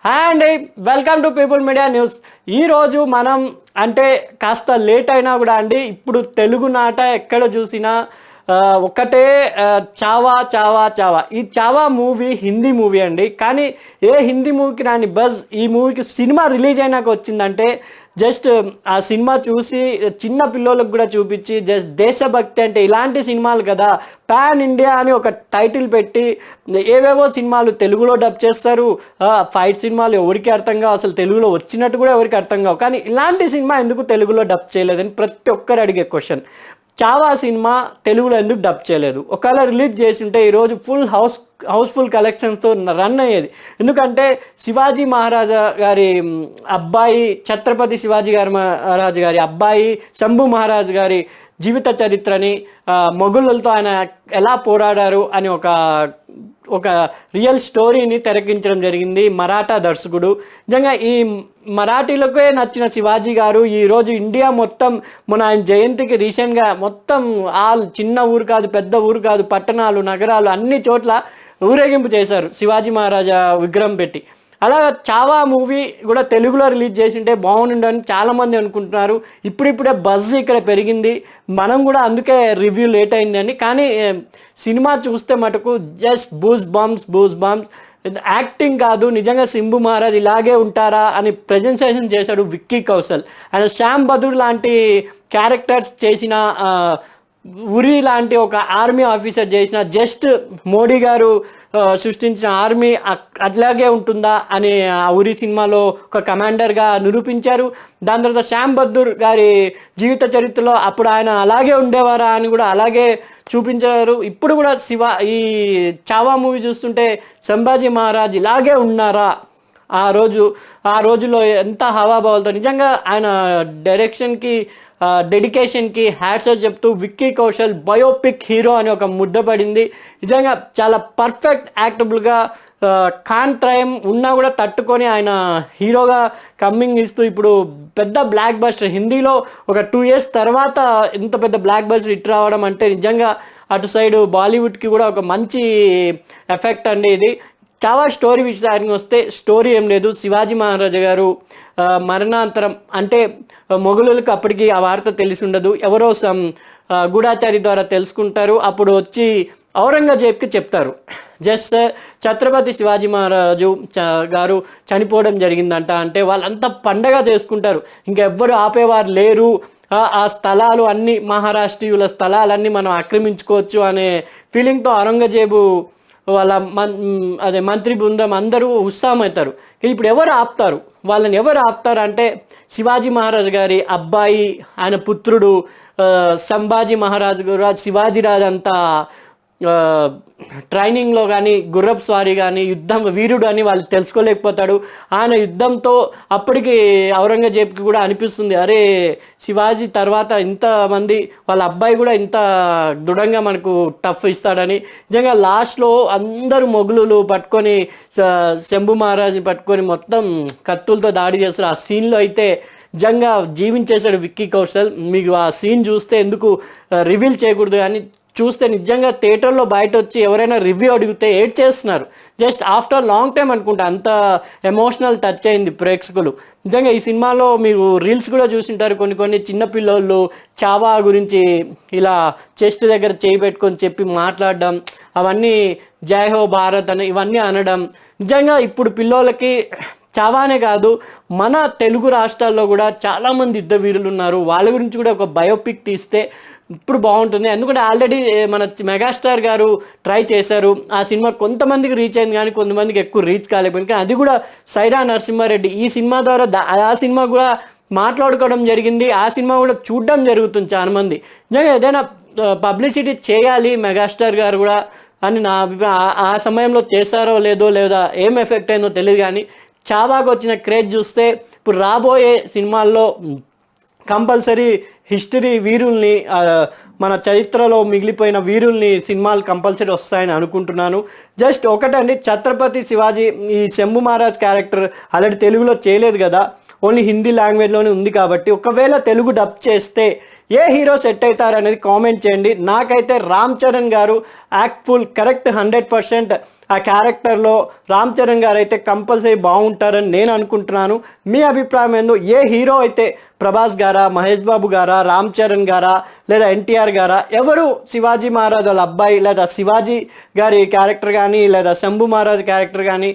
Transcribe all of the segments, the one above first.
Hi అండి, welcome to people media news. ఈరోజు మనం అంటే కాస్త లేట్ అయినా కూడా అండి ఇప్పుడు తెలుగు నాట ఎక్కడ చూసినా ఒకటే చావా చావా చావా. ఈ చావా మూవీ హిందీ మూవీ అండి, కానీ ఏ హిందీ మూవీకి రాని బజ్ ఈ మూవీకి సినిమా రిలీజ్ అయినాక వచ్చిందంటే జస్ట్ ఆ సినిమా చూసి చిన్న పిల్లలకు కూడా చూపించి జస్ట్ దేశభక్తి అంటే ఇలాంటి సినిమాలు కదా, పాన్ ఇండియా అని ఒక టైటిల్ పెట్టి ఏవేవో సినిమాలు తెలుగులో డబ్ చేస్తారు. ఫైట్ సినిమాలు ఎవరికి అర్థం కావు, అసలు తెలుగులో వచ్చినట్టు కూడా ఎవరికి అర్థం కావు. కానీ ఇలాంటి సినిమా ఎందుకు తెలుగులో డబ్ చేయలేదని ప్రతి ఒక్కరు అడిగే క్వశ్చన్. చావా సినిమా తెలుగులో ఎందుకు డబ్ చేయలేదు? ఒకవేళ రిలీజ్ చేసి ఉంటే ఈరోజు హౌస్ఫుల్ కలెక్షన్స్తో రన్ అయ్యేది. ఎందుకంటే శివాజీ మహారాజా గారి అబ్బాయి, ఛత్రపతి శివాజీ గారి మహారాజు గారి అబ్బాయి శంభు మహారాజు గారి జీవిత చరిత్రని, మొఘలులతో ఆయన ఎలా పోరాడారు అని ఒక రియల్ స్టోరీని తెరకించడం జరిగింది మరాఠా దర్శకుడు. నిజంగా ఈ మరాఠీలకే నచ్చిన శివాజీ గారు ఈరోజు ఇండియా మొత్తం మన ఆయన జయంతికి రీసెంట్గా మొత్తం చిన్న ఊరు కాదు, పెద్ద ఊరు కాదు, పట్టణాలు, నగరాలు అన్ని చోట్ల ఊరేగింపు చేశారు శివాజీ మహారాజా విగ్రహం పెట్టి. అలా చావా మూవీ కూడా తెలుగులో రిలీజ్ చేసింటే బాగుండని చాలామంది అనుకుంటున్నారు. ఇప్పుడిప్పుడే బజ్ ఇక్కడ పెరిగింది, మనం కూడా అందుకే రివ్యూ లేట్ అయిందని. కానీ సినిమా చూస్తే మటుకు జస్ట్ బూస్ బాంబ్స్. యాక్టింగ్ కాదు, నిజంగా శంభు మహారాజ్ ఇలాగే ఉంటారా అని ప్రజెంటేషన్ చేశాడు విక్కీ కౌశల్. అండ్ శ్యామ్ బదుర్ లాంటి క్యారెక్టర్స్ చేసిన, ఉరి లాంటి ఒక ఆర్మీ ఆఫీసర్ చేసిన, జస్ట్ మోడీ గారు సృష్టించిన ఆర్మీ అట్లాగే ఉంటుందా అని ఆ ఉరి సినిమాలో ఒక కమాండర్గా నిరూపించారు. దాని తర్వాత శ్యామ్ బద్దూర్ గారి జీవిత చరిత్రలో అప్పుడు ఆయన అలాగే ఉండేవారా అని కూడా అలాగే చూపించారు. ఇప్పుడు కూడా ఈ చావా మూవీ చూస్తుంటే సంభాజీ మహారాజ్ ఇలాగే ఉన్నారా? ఆ రోజులో ఎంత హవాభావాలతో నిజంగా ఆయన డైరెక్షన్కి, డెడికేషన్కి హ్యాట్స్ ఆఫ్ చెప్తూ విక్కీ కౌశల్ బయోపిక్ హీరో అని ఒక ముద్ర పడింది. నిజంగా చాలా పర్ఫెక్ట్ యాక్టబుల్గా ఖాన్ త్రయం ఉన్నా కూడా తట్టుకొని ఆయన హీరోగా కమ్మింగ్ ఇస్తూ ఇప్పుడు పెద్ద బ్లాక్ బస్టర్ హిందీలో ఒక 2 years తర్వాత ఇంత పెద్ద బ్లాక్ బస్టర్ హిట్ రావడం అంటే నిజంగా అటు సైడ్ బాలీవుడ్కి కూడా ఒక మంచి ఎఫెక్ట్ అండి ఇది. చావా స్టోరీ విషయానికి వస్తే స్టోరీ ఏం లేదు. శివాజీ మహారాజా గారు మరణాంతరం అంటే మొఘలులకు అప్పటికి ఆ వార్త తెలిసి ఉండదు, ఎవరో గూఢాచారి ద్వారా తెలుసుకుంటారు. అప్పుడు వచ్చి ఔరంగజేబ్కి చెప్తారు, జస్ట్ ఛత్రపతి శివాజీ మహారాజు గారు చనిపోవడం జరిగిందంట. అంటే వాళ్ళంతా పండగ చేసుకుంటారు, ఇంకెవ్వరు ఆపేవారు లేరు, ఆ స్థలాలు అన్నీ మహారాష్ట్రీయుల స్థలాలన్నీ మనం ఆక్రమించుకోవచ్చు అనే ఫీలింగ్తో ఔరంగజేబు వాళ్ళ మంత్రి బృందం అందరూ ఉత్సాహమవుతారు. ఇప్పుడు వాళ్ళని ఎవరు ఆపుతారు అంటే శివాజీ మహారాజు గారి అబ్బాయి, ఆయన పుత్రుడు సంభాజీ మహారాజు గారు, శివాజీరాజు అంతా ట్రైనింగ్లో కానీ, గుర్రపు స్వారీ కానీ, వీరుడు అని వాళ్ళు తెలుసుకోలేకపోతాడు. ఆయన యుద్ధంతో అప్పటికి ఔరంగజేబ్కి కూడా అనిపిస్తుంది, అరే శివాజీ తర్వాత ఇంతమంది వాళ్ళ అబ్బాయి కూడా ఇంత దృఢంగా మనకు టఫ్ ఇస్తాడని. నిజంగా లాస్ట్లో అందరూ మొఘలులు పట్టుకొని శంభు మహారాజుని పట్టుకొని మొత్తం కత్తులతో దాడి చేస్తారు. ఆ సీన్లో అయితే నిజంగా జీవించేశాడు విక్కీ కౌశల్. మీకు ఆ సీన్ చూస్తే ఎందుకు రివీల్ చేయకూడదు కానీ చూస్తే నిజంగా థియేటర్లో బయట వచ్చి ఎవరైనా రివ్యూ అడిగితే ఏడ్ చేస్తున్నారు. జస్ట్ ఆఫ్టర్ లాంగ్ టైం అనుకుంటా అంత ఎమోషనల్ టచ్ అయింది ప్రేక్షకులు. నిజంగా ఈ సినిమాలో మీరు రీల్స్ కూడా చూసింటారు, కొన్ని చిన్నపిల్లలు చావా గురించి ఇలా చెస్ట్ దగ్గర చేయి పెట్టుకొని చెప్పి మాట్లాడడం, అవన్నీ జై హో భారత్ అని ఇవన్నీ అనడం. నిజంగా ఇప్పుడు పిల్లలకి చావానే కాదు, మన తెలుగు రాష్ట్రాల్లో కూడా చాలామంది యుద్ధ వీరులు ఉన్నారు, వాళ్ళ గురించి కూడా ఒక బయోపిక్ తీస్తే ఇప్పుడు బాగుంటుంది. ఎందుకంటే ఆల్రెడీ మన మెగాస్టార్ గారు ట్రై చేశారు, ఆ సినిమా కొంతమందికి రీచ్ అయింది కానీ కొంతమందికి ఎక్కువ రీచ్ కాలేకపోయింది. కానీ అది కూడా సైరా నరసింహారెడ్డి ఈ సినిమా ద్వారా ఆ సినిమా కూడా మాట్లాడుకోవడం జరిగింది, ఆ సినిమా కూడా చూడడం జరుగుతుంది చాలామంది. నిజంగా ఏదైనా పబ్లిసిటీ చేయాలి మెగాస్టార్ గారు కూడా అని నా అభిప్రాయం. ఆ సమయంలో చేశారో లేదా ఏం ఎఫెక్ట్ అయిందో తెలియదు. కానీ చావాకు వచ్చిన క్రేజ్ చూస్తే ఇప్పుడు రాబోయే సినిమాల్లో కంపల్సరీ హిస్టరీ వీరుల్ని, మన చరిత్రలో మిగిలిపోయిన వీరుల్ని సినిమాలు కంపల్సరీ వస్తాయని అనుకుంటున్నాను. జస్ట్ ఒకటండి, ఛత్రపతి శివాజీ ఈ శంభు మహారాజ్ క్యారెక్టర్ ఆల్రెడీ తెలుగులో చేయలేదు కదా, ఓన్లీ హిందీ లాంగ్వేజ్లోనే ఉంది కాబట్టి ఒకవేళ తెలుగు డబ్ చేస్తే ఏ హీరో సెట్ అవుతారు అనేది కామెంట్ చేయండి. నాకైతే రామ్ చరణ్ గారు యాక్ట్ఫుల్, కరెక్ట్ 100%. ఆ క్యారెక్టర్లో రామ్ చరణ్ గారు అయితే కంపల్సరీ బాగుంటారని నేను అనుకుంటున్నాను. మీ అభిప్రాయం ఏందో? ఏ హీరో అయితే ప్రభాస్ గారా, మహేష్ బాబు గారా, రామ్ చరణ్ గారా, లేదా ఎన్టీఆర్ గారా, ఎవరు శివాజీ మహారాజ్ వాళ్ళ అబ్బాయి లేదా శివాజీ గారి క్యారెక్టర్ కానీ లేదా శంభు మహారాజ్ క్యారెక్టర్ కానీ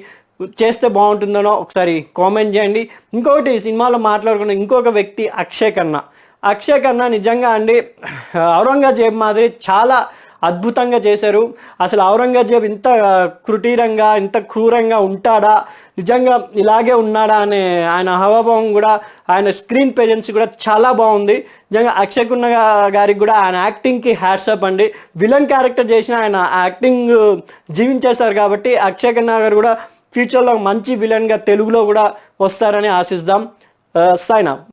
చేస్తే బాగుంటుందనో ఒకసారి కామెంట్ చేయండి. ఇంకొకటి సినిమాలో మాట్లాడుకున్న ఇంకొక వ్యక్తి అక్షయ్ ఖన్నా నిజంగా అండి ఔరంగజేబ్ మాదిరి చాలా అద్భుతంగా చేశారు. అసలు ఔరంగజేబ్ ఇంత కృటీరంగా ఇంత క్రూరంగా ఉంటాడా, నిజంగా ఇలాగే ఉన్నాడా అనే ఆయన హావభావం కూడా, ఆయన స్క్రీన్ ప్రెజెన్స్ కూడా చాలా బాగుంది. నిజంగా అక్షయ్ ఖన్నా గారికి కూడా ఆయన యాక్టింగ్కి హ్యాట్సప్ అండి. విలన్ క్యారెక్టర్ చేసిన ఆయన యాక్టింగ్ జీవించేశారు కాబట్టి అక్షయ్ ఖన్నా గారు కూడా ఫ్యూచర్లో మంచి విలన్గా తెలుగులో కూడా వస్తారని ఆశిద్దాం. Sign up.